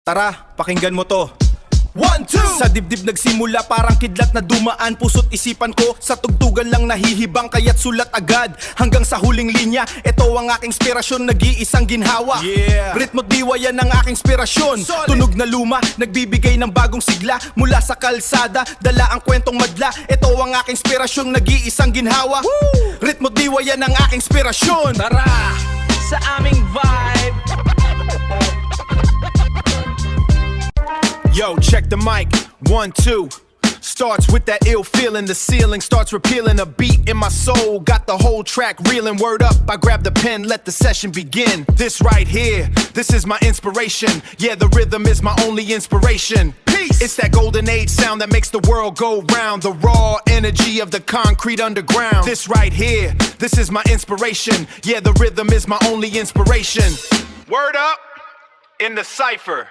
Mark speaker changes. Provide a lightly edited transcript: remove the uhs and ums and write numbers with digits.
Speaker 1: Tara, pakinggan mo to. 1, 2! Sa dibdib nagsimula parang kidlat na dumaan. Puso't isipan ko sa tugtugan lang nahihibang. Kaya't sulat agad hanggang sa huling linya. Ito ang aking inspirasyon, nag-iisang ginhawa. Ritmo't diwa yan ang aking inspirasyon. Tunog na luma, nagbibigay ng bagong sigla. Mula sa kalsada, dala ang kwentong madla. Ito ang aking inspirasyon, nag-iisang ginhawa. Ritmo't diwa yan ang aking inspirasyon.
Speaker 2: Tara sa aming vibe.
Speaker 3: Yo, check the mic, 1, 2. Starts with that ill feeling, the ceiling starts repealing. A beat in my soul, got the whole track reeling. Word up, I grab the pen, let the session begin. This right here, this is my inspiration. Yeah, the rhythm is my only inspiration. Peace! It's that golden age sound that makes the world go round. The raw energy of the concrete underground. This right here, this is my inspiration. Yeah, the rhythm is my only inspiration. Word up, in the cypher.